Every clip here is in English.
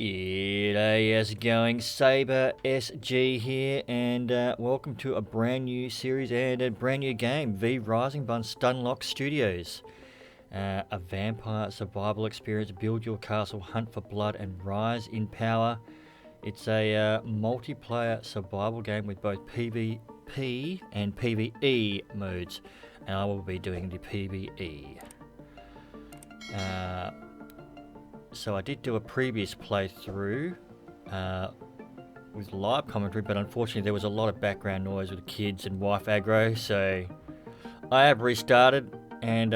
G'day, how's it going? Saber SG here, and welcome to a brand new series and a brand new game, V Rising by Stunlock Studios. A vampire survival experience, build your castle, hunt for blood, and rise in power. It's a multiplayer survival game with both PvP and PvE modes, and I will be doing the PvE. So I did do a previous playthrough with live commentary, but unfortunately there was a lot of background noise with kids and wife aggro, so I have restarted and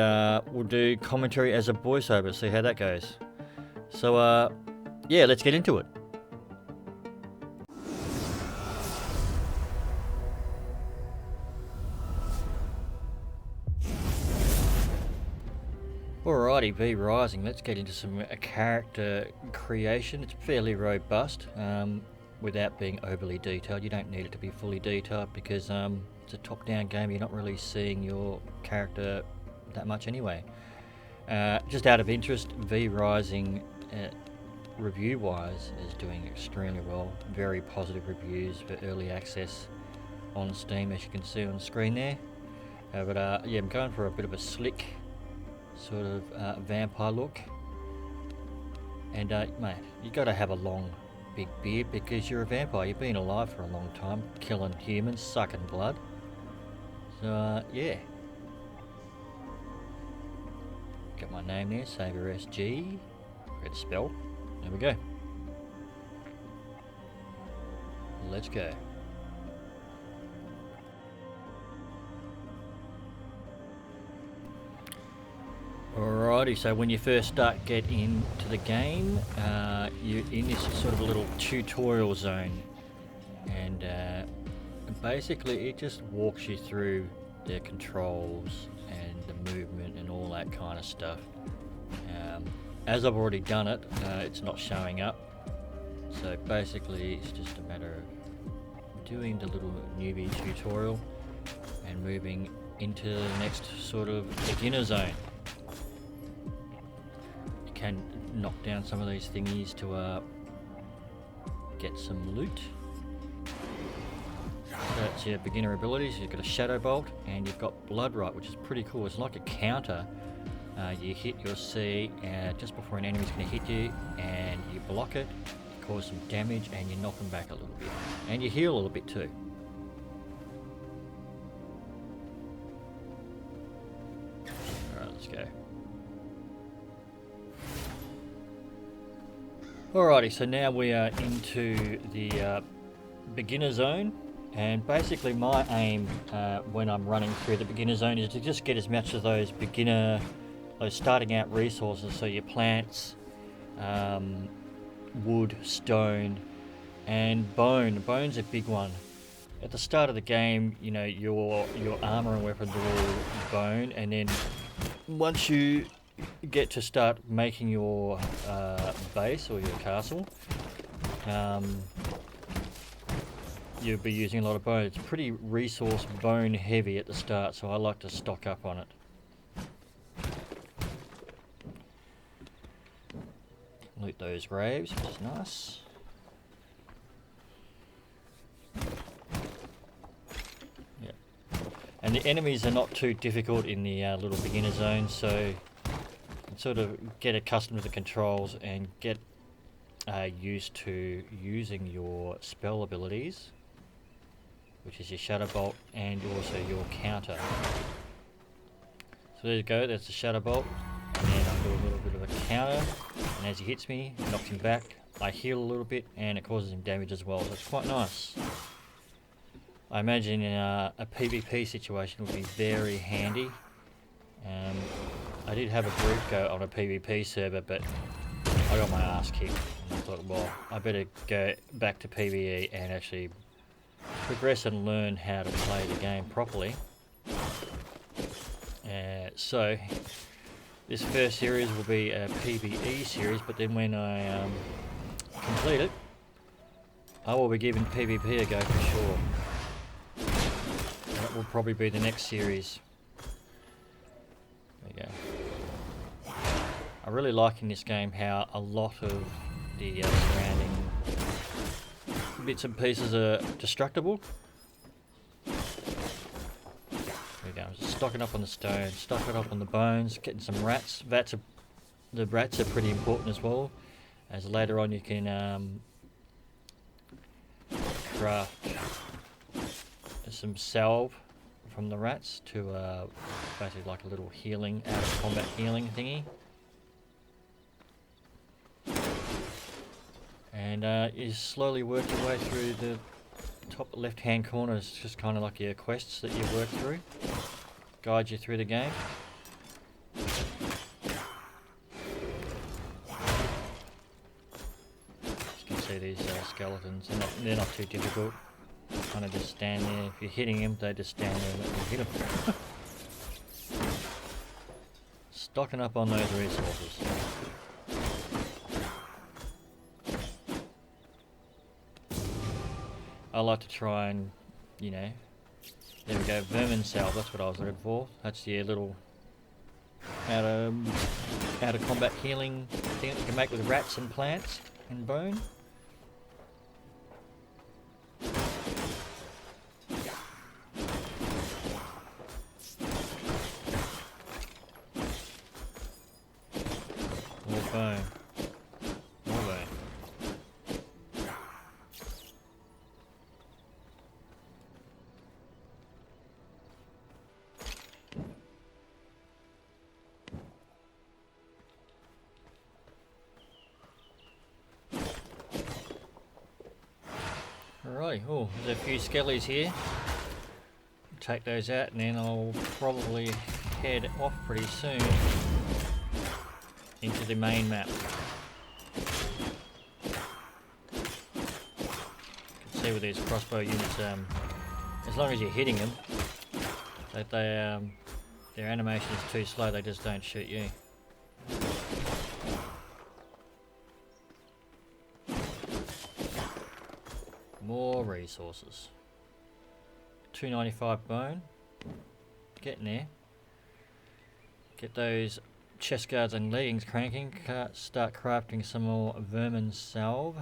we'll do commentary as a voiceover, see how that goes. So yeah, let's get into it. Alrighty, V Rising, let's get into some character creation. It's fairly robust without being overly detailed. You don't need it to be fully detailed because it's a top-down game. You're not really seeing your character that much anyway. Just out of interest, V Rising review-wise is doing extremely well. Very positive reviews for early access on Steam, as you can see on the screen there. Yeah, I'm going for a bit of a slick sort of vampire look, and mate, you got to have a long big beard because you're a vampire. You've been alive for a long time, killing humans, sucking blood. So yeah, got my name there, Saber SG. Red spell. There we go. Let's go. Alrighty, so when you first get into the game, you're in this sort of a little tutorial zone, and basically it just walks you through the controls and the movement and all that kind of stuff. As I've already done it, it's not showing up, so basically it's just a matter of doing the little newbie tutorial and moving into the next sort of beginner zone. Can knock down some of these thingies to get some loot. That's your beginner abilities. You've got a shadow bolt and you've got blood right, which is pretty cool. It's like a counter. You hit your C just before an enemy's going to hit you, and you block it, cause some damage, and you knock them back a little bit, and you heal a little bit too. Alright, let's go. Alrighty, so now we are into the beginner zone, and basically my aim when I'm running through the beginner zone is to just get as much of those starting out resources, so your plants, wood, stone, and bone. Bone's a big one. At the start of the game, you know, your armor and weapons are all bone, and then once you get to start making your base or your castle, you'll be using a lot of bone. It's pretty resource bone heavy at the start, so I like to stock up on it. Loot those graves, which is nice. Yep. And the enemies are not too difficult in the little beginner zone, so sort of get accustomed to the controls and get used to using your spell abilities, which is your shadow bolt and also your counter. So there you go, that's the shadow bolt, and then I'll do a little bit of a counter, and as he hits me, it knocks him back. I heal a little bit and it causes him damage as well, so it's quite nice. I imagine in a PvP situation would be very handy. I did have a brief go on a PvP server, but I got my ass kicked. And I thought, well, I better go back to PvE and actually progress and learn how to play the game properly. So, this first series will be a PvE series, but then when I complete it, I will be giving PvP a go for sure. That will probably be the next series. There you go. I really like in this game how a lot of the surrounding bits and pieces are destructible. There we go. Just stocking up on the stone, stocking up on the bones, getting some rats. The rats are pretty important as well, as later on you can craft some salve from the rats to basically like a little healing, out of combat healing thingy. And you slowly work your way through the top left hand corner. It's just kind of like your quests that you work through, guide you through the game. You can see these skeletons, they're not too difficult. Kind of just stand there. If you're hitting them, they just stand there and let you hit them. Stocking up on those resources. I like to try and, you know, there we go, vermin salve, that's what I was looking for. That's the little out of combat healing thing that you can make with rats and plants and bone. More bone. More bone. Alright, oh, there's a few skellies here. Take those out and then I'll probably head off pretty soon into the main map. You can see with these crossbow units, as long as you're hitting them, that their animation is too slow, they just don't shoot you. More resources. 295 bone. Getting there. Get those chest guards and leggings cranking. Start crafting some more vermin salve.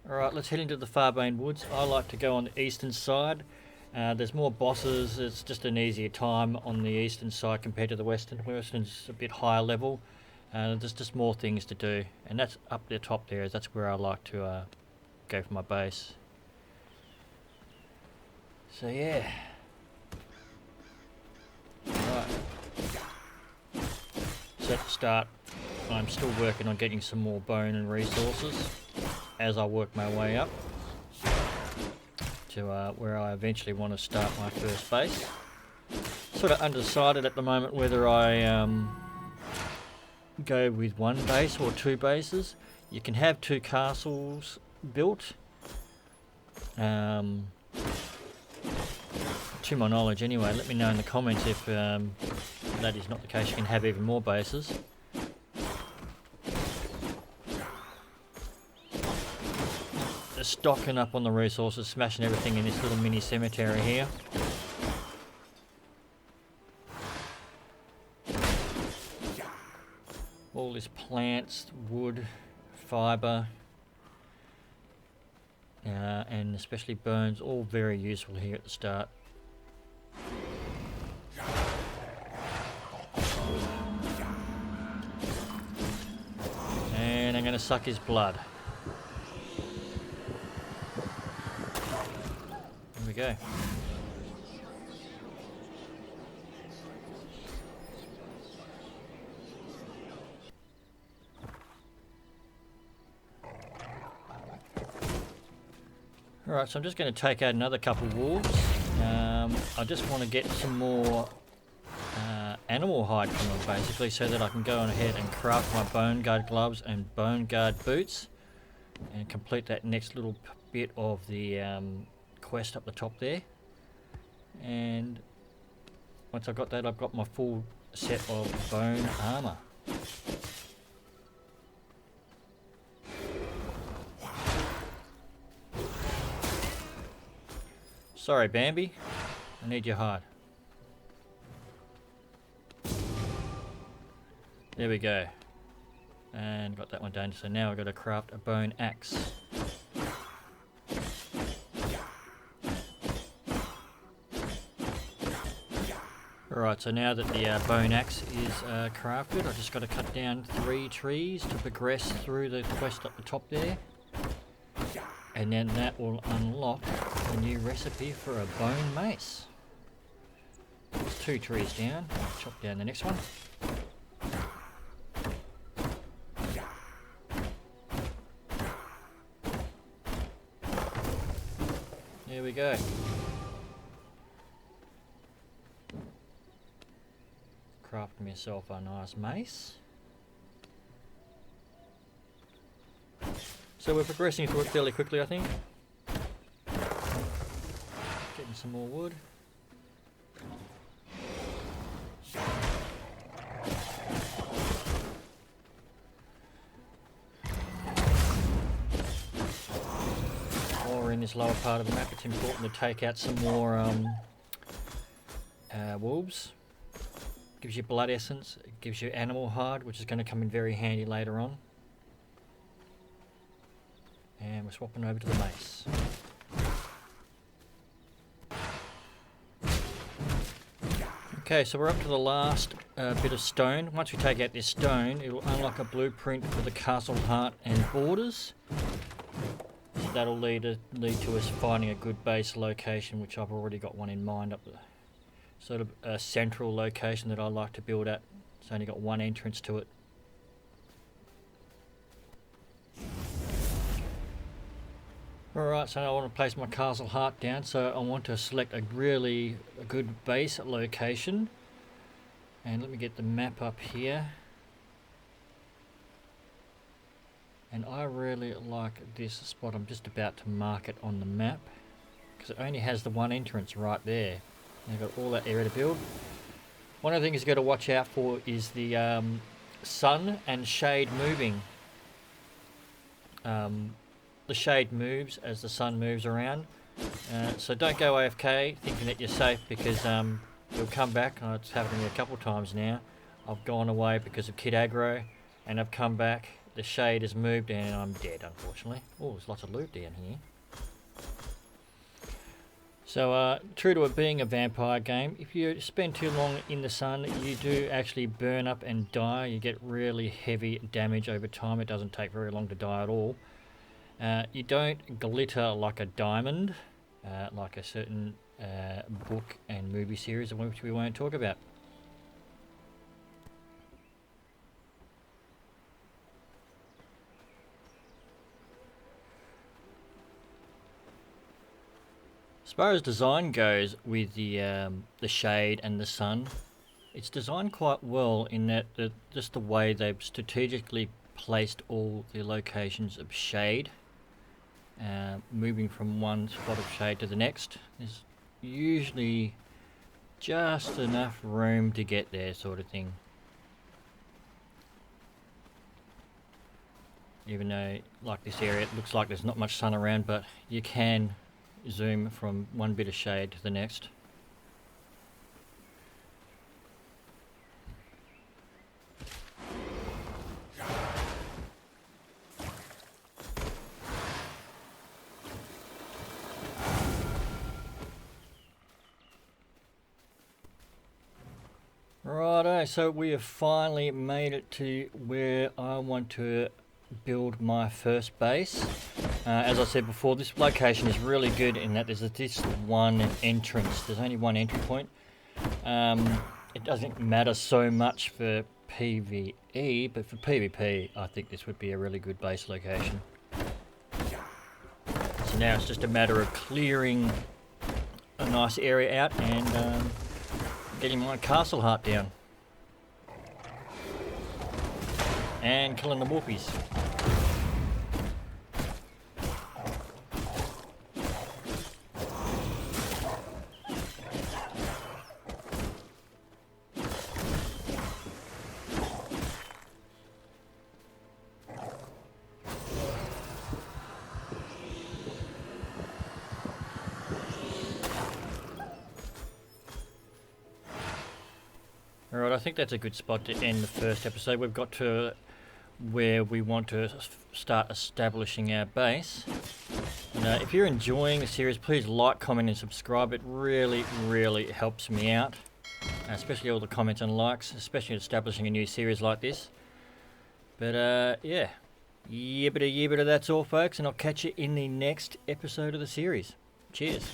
Alright, let's head into the Farbane Woods. I like to go on the eastern side. There's more bosses. It's just an easier time on the eastern side compared to the western. Western's a bit higher level. There's just more things to do. And that's up the top there. That's where I like to go for my base. So yeah. Right. So at the start, I'm still working on getting some more bone and resources as I work my way up to where I eventually want to start my first base. Sort of undecided at the moment whether I go with one base or two bases. You can have two castles built. To my knowledge anyway. Let me know in the comments if that is not the case. You can have even more bases. Just stocking up on the resources, smashing everything in this little mini cemetery here. All this plants, wood, fibre, and especially bones, all very useful here at the start. And I'm going to suck his blood. There we go. Alright, so I'm just going to take out another couple of wolves. I just want to get some more animal hide from them basically, so that I can go on ahead and craft my bone guard gloves and bone guard boots and complete that next little bit of the quest up the top there. And once I've got that, I've got my full set of bone armor. Sorry, Bambi. I need your hide. There we go. And got that one done. So now I've got to craft a bone axe. Alright, so now that the bone axe is crafted, I've just got to cut down 3 trees to progress through the quest up the top there. And then that will unlock a new recipe for a bone mace. There's 2 trees down. I'll chop down the next one. There we go. Craft myself a nice mace. So we're progressing through it fairly quickly, I think. Getting some more wood. While we're in this lower part of the map, it's important to take out some more wolves. Gives you blood essence, it gives you animal hide, which is going to come in very handy later on. And we're swapping over to the mace. Okay, so we're up to the last bit of stone. Once we take out this stone, it will unlock a blueprint for the castle heart and borders. So that'll lead to us finding a good base location, which I've already got one in mind up there. Sort of a central location that I like to build at. It's only got one entrance to it. Alright, so I want to place my castle heart down, so I want to select a good base location. And let me get the map up here. And I really like this spot. I'm just about to mark it on the map, because it only has the one entrance right there. You've got all that area to build. One of the things you've got to watch out for is the sun and shade moving. The shade moves as the sun moves around. So don't go AFK thinking that you're safe, because you'll come back. It's happened to me a couple of times now. I've gone away because of kid aggro, and I've come back. The shade has moved and I'm dead, unfortunately. Oh, there's lots of loot down here. So, true to it being a vampire game, if you spend too long in the sun, you do actually burn up and die. You get really heavy damage over time. It doesn't take very long to die at all. You don't glitter like a diamond, like a certain book and movie series, which we won't talk about. As far as design goes with the shade and the sun, it's designed quite well in that just the way they've strategically placed all the locations of shade, moving from one spot of shade to the next. There's usually just enough room to get there, sort of thing. Even though, like this area, it looks like there's not much sun around, but you can zoom from one bit of shade to the next. Righto, so we have finally made it to where I want to build my first base. As I said before, this location is really good in that there's this one entrance. There's only one entry point. It doesn't matter so much for PvE, but for PvP, I think this would be a really good base location. So now it's just a matter of clearing a nice area out and getting my castle heart down. And killing the wolfies. Alright, I think that's a good spot to end the first episode. We've got to where we want to start establishing our base. If you're enjoying the series, please like, comment and subscribe. It really, really helps me out, especially all the comments and likes, especially establishing a new series like this. But yeah, yibbida, that's all folks, and I'll catch you in the next episode of the series. Cheers.